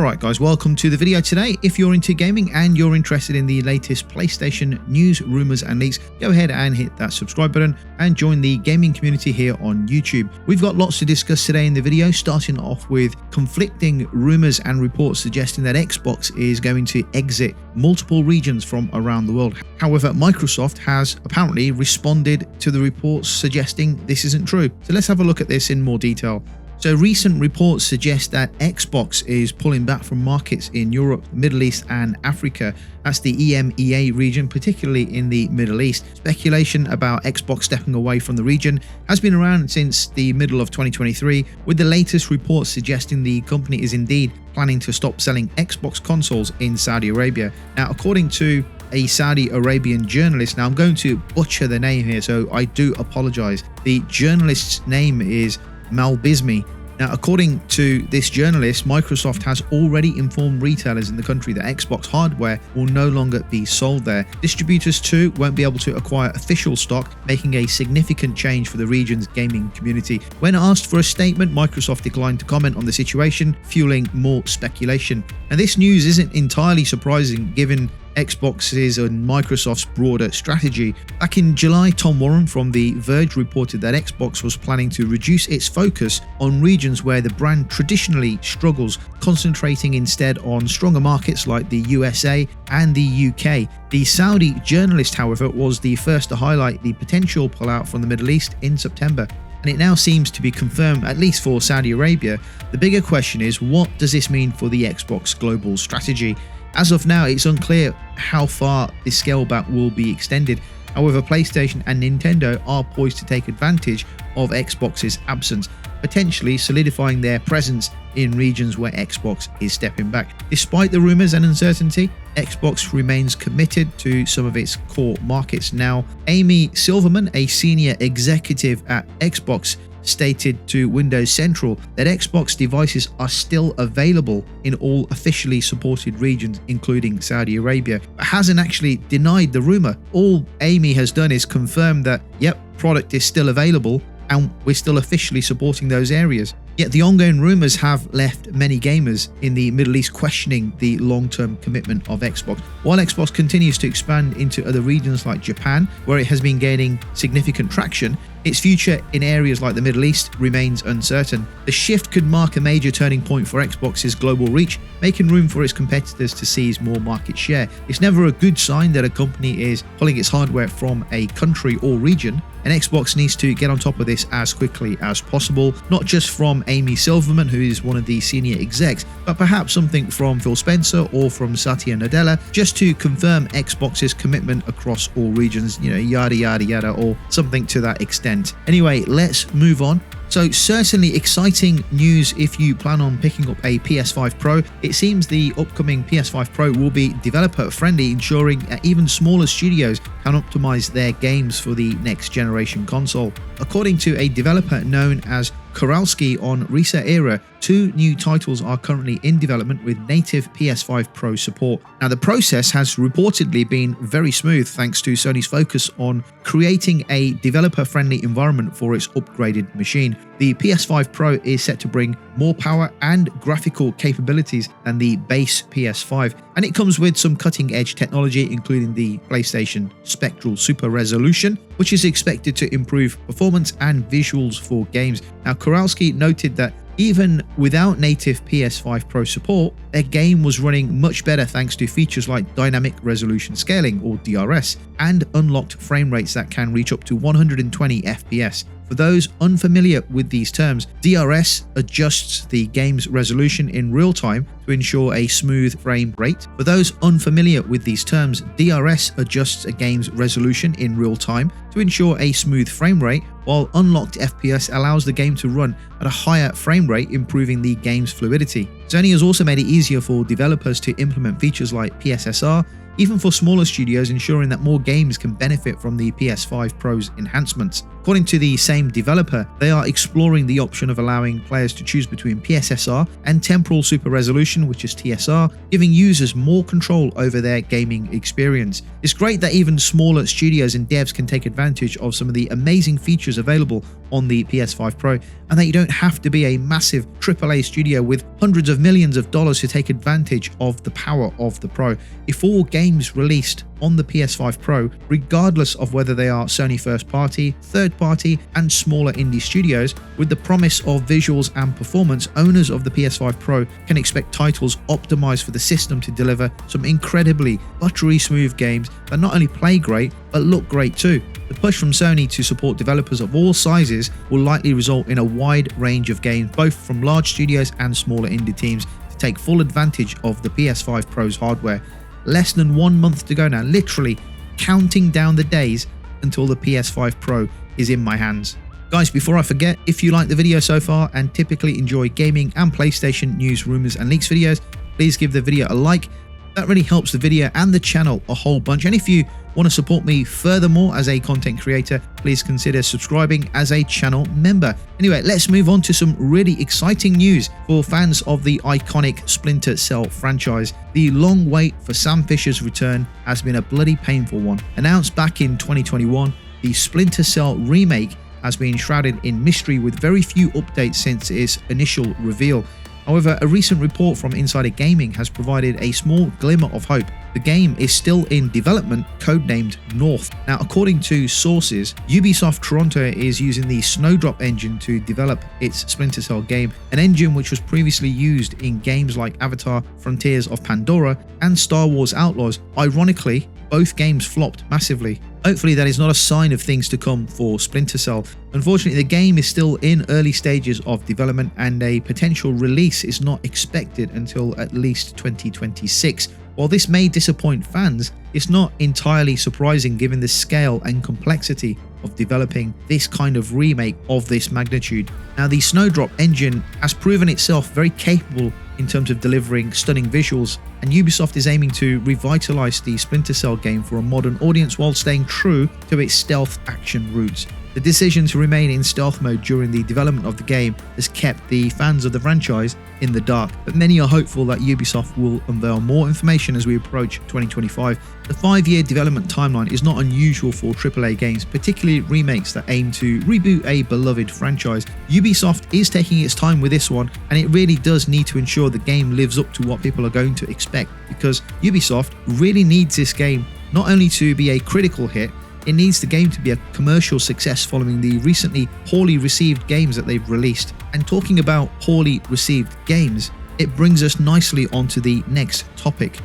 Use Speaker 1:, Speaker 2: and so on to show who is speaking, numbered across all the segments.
Speaker 1: Alright guys, welcome to the video today. If you're into gaming and you're interested in the latest PlayStation news, rumours and leaks, go ahead and hit that subscribe button and join the gaming community here on YouTube. We've got lots to discuss today in the video, starting off with conflicting rumours and reports suggesting that Xbox is going to exit multiple regions from around the world. However, Microsoft has apparently responded to the reports suggesting this isn't true. So let's have a look at this in more detail. So recent reports suggest that Xbox is pulling back from markets in Europe, Middle East and Africa. That's the EMEA region, particularly in the Middle East. Speculation about Xbox stepping away from the region has been around since the middle of 2023, with the latest reports suggesting the company is indeed planning to stop selling Xbox consoles in Saudi Arabia. Now, according to a Saudi Arabian journalist, now I'm going to butcher the name here, so I do apologize. The journalist's name is Malbizmi. Now, according to this journalist, Microsoft has already informed retailers in the country that Xbox hardware will no longer be sold there. Distributors too won't be able to acquire official stock, making a significant change for the region's gaming community. When asked for a statement, Microsoft declined to comment on the situation, fueling more speculation. Now, this news isn't entirely surprising given Xbox's and Microsoft's broader strategy. Back in July, Tom Warren from The Verge reported that Xbox was planning to reduce its focus on regions where the brand traditionally struggles, concentrating instead on stronger markets like the USA and the UK. The Saudi journalist, however, was the first to highlight the potential pullout from the Middle East in September, and it now seems to be confirmed, at least for Saudi Arabia. The bigger question is, what does this mean for the Xbox global strategy? As of now, it's unclear how far this scale back will be extended. However, PlayStation and Nintendo are poised to take advantage of Xbox's absence, potentially solidifying their presence in regions where Xbox is stepping back. Despite the rumours and uncertainty, Xbox remains committed to some of its core markets. Now, Amy Silverman, a senior executive at Xbox, stated to Windows Central that Xbox devices are still available in all officially supported regions, including Saudi Arabia, but hasn't actually denied the rumor. All Amy has done is confirm that, yep, product is still available and we're still officially supporting those areas. Yet the ongoing rumours have left many gamers in the Middle East questioning the long-term commitment of Xbox. While Xbox continues to expand into other regions like Japan, where it has been gaining significant traction, its future in areas like the Middle East remains uncertain. The shift could mark a major turning point for Xbox's global reach, making room for its competitors to seize more market share. It's never a good sign that a company is pulling its hardware from a country or region, and Xbox needs to get on top of this as quickly as possible, not just from Amy Silverman, who is one of the senior execs, but perhaps something from Phil Spencer or from Satya Nadella, just to confirm Xbox's commitment across all regions, yada yada yada, or something to that extent. Anyway, let's move on. So certainly exciting news if you plan on picking up a PS5 Pro. It seems the upcoming PS5 Pro will be developer friendly, ensuring that even smaller studios can optimize their games for the next generation console. According to a developer known as Kowalski on Reset Era, 2 new titles are currently in development with native PS5 Pro support. Now, the process has reportedly been very smooth thanks to Sony's focus on creating a developer-friendly environment for its upgraded machine. The PS5 Pro is set to bring more power and graphical capabilities than the base PS5, and it comes with some cutting-edge technology, including the PlayStation Spectral Super Resolution, which is expected to improve performance and visuals for games. Now, Kowalski noted that even without native PS5 Pro support, their game was running much better thanks to features like Dynamic Resolution Scaling, or DRS, and unlocked frame rates that can reach up to 120 FPS. For those unfamiliar with these terms, DRS adjusts the game's resolution in real time to ensure a smooth frame rate. For those unfamiliar with these terms, DRS adjusts a game's resolution in real time to ensure a smooth frame rate, while unlocked FPS allows the game to run at a higher frame rate, improving the game's fluidity. Sony has also made it easier for developers to implement features like PSSR, even for smaller studios, ensuring that more games can benefit from the PS5 Pro's enhancements. According to the same developer, they are exploring the option of allowing players to choose between PSSR and Temporal Super Resolution, which is TSR, giving users more control over their gaming experience. It's great that even smaller studios and devs can take advantage of some of the amazing features available on the PS5 Pro, and that you don't have to be a massive AAA studio with hundreds of millions of dollars to take advantage of the power of the Pro. If all games released on the PS5 Pro, regardless of whether they are Sony first party, third party, and smaller indie studios, with the promise of visuals and performance, owners of the PS5 Pro can expect titles optimized for the system to deliver some incredibly buttery smooth games that not only play great, but look great too. The push from Sony to support developers of all sizes will likely result in a wide range of games, both from large studios and smaller indie teams, to take full advantage of the PS5 Pro's hardware. Less than 1 month to go now, literally counting down the days until the PS5 Pro is in my hands. Guys, before I forget, if you like the video so far and typically enjoy gaming and PlayStation news, rumors and leaks videos, please give the video a like. That really helps the video and the channel a whole bunch. And if you want to support me furthermore as a content creator, please consider subscribing as a channel member. Anyway, let's move on to some really exciting news for fans of the iconic Splinter Cell franchise. The long wait for Sam Fisher's return has been a bloody painful one. Announced back in 2021, the Splinter Cell remake has been shrouded in mystery with very few updates since its initial reveal. However, a recent report from Insider Gaming has provided a small glimmer of hope. The game is still in development, codenamed North. Now, according to sources, Ubisoft Toronto is using the Snowdrop engine to develop its Splinter Cell game, an engine which was previously used in games like Avatar: Frontiers of Pandora and Star Wars Outlaws. Ironically, both games flopped massively. Hopefully that is not a sign of things to come for Splinter Cell. Unfortunately, the game is still in early stages of development and a potential release is not expected until at least 2026. While this may disappoint fans, it's not entirely surprising given the scale and complexity of developing this kind of remake of this magnitude. Now, the Snowdrop engine has proven itself very capable in terms of delivering stunning visuals, and Ubisoft is aiming to revitalize the Splinter Cell game for a modern audience while staying true to its stealth action roots. The decision to remain in stealth mode during the development of the game has kept the fans of the franchise in the dark, but many are hopeful that Ubisoft will unveil more information as we approach 2025. The 5-year development timeline is not unusual for AAA games, particularly remakes that aim to reboot a beloved franchise. Ubisoft is taking its time with this one, and it really does need to ensure the game lives up to what people are going to expect, because Ubisoft really needs this game not only to be a critical hit, it needs the game to be a commercial success following the recently poorly received games that they've released. And talking about poorly received games, it brings us nicely onto the next topic,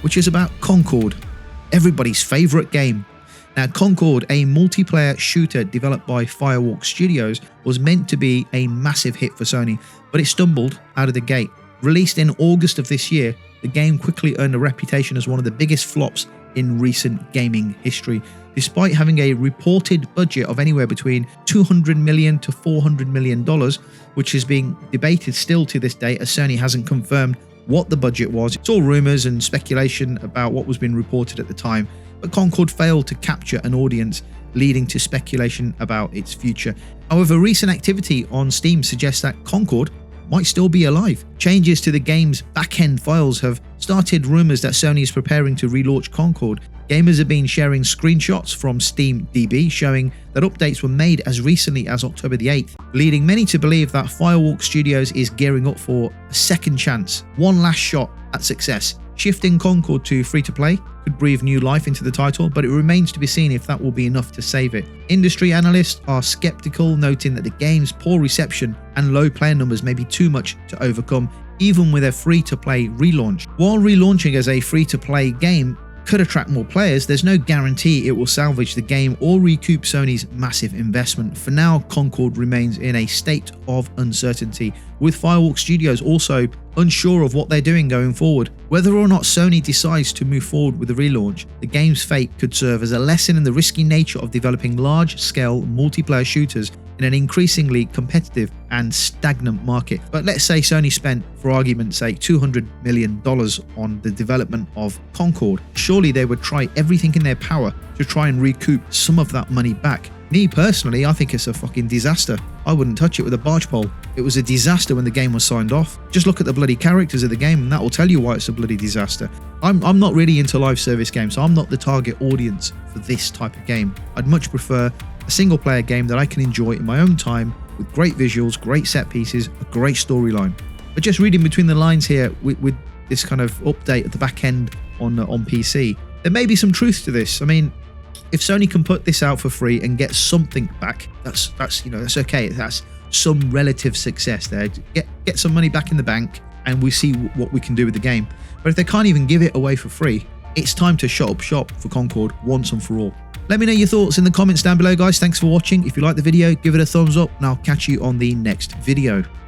Speaker 1: which is about Concord, everybody's favourite game. Now, Concord, a multiplayer shooter developed by Firewalk Studios, was meant to be a massive hit for Sony, but it stumbled out of the gate. Released in August of this year, the game quickly earned a reputation as one of the biggest flops in recent gaming history. Despite having a reported budget of anywhere between $200 million to $400 million, which is being debated still to this day as Sony hasn't confirmed what the budget was. It's all rumours and speculation about what was being reported at the time, but Concord failed to capture an audience, leading to speculation about its future. However, recent activity on Steam suggests that Concord might still be alive. Changes to the game's back-end files have started rumours that Sony is preparing to relaunch Concord. Gamers have been sharing screenshots from SteamDB showing that updates were made as recently as October the 8th, leading many to believe that Firewalk Studios is gearing up for a second chance, one last shot at success. Shifting Concord to free-to-play could breathe new life into the title, but it remains to be seen if that will be enough to save it. Industry analysts are skeptical, noting that the game's poor reception and low player numbers may be too much to overcome, even with a free-to-play relaunch. While relaunching as a free-to-play game could attract more players, there's no guarantee it will salvage the game or recoup Sony's massive investment. For now, Concord remains in a state of uncertainty, with Firewalk Studios also unsure of what they're doing going forward. Whether or not Sony decides to move forward with the relaunch, the game's fate could serve as a lesson in the risky nature of developing large-scale multiplayer shooters in an increasingly competitive and stagnant market. But let's say Sony spent, for argument's sake, $200 million on the development of Concord. Surely they would try everything in their power to try and recoup some of that money back. Me personally, I think it's a fucking disaster. I wouldn't touch it with a barge pole. It was a disaster when the game was signed off. Just look at the bloody characters of the game and that will tell you why it's a bloody disaster. I'm not really into live service games, so I'm not the target audience for this type of game. I'd much prefer a single player game that I can enjoy in my own time with great visuals, great set pieces, a great storyline. But just reading between the lines here with this kind of update at the back end on PC, there may be some truth to this. I mean, if Sony can put this out for free and get something back, that's okay. That's some relative success there. Get some money back in the bank, and we see what we can do with the game. But if they can't even give it away for free, it's time to shut up shop for Concord once and for all. Let me know your thoughts in the comments down below, guys. Thanks for watching. If you like the video, give it a thumbs up, and I'll catch you on the next video.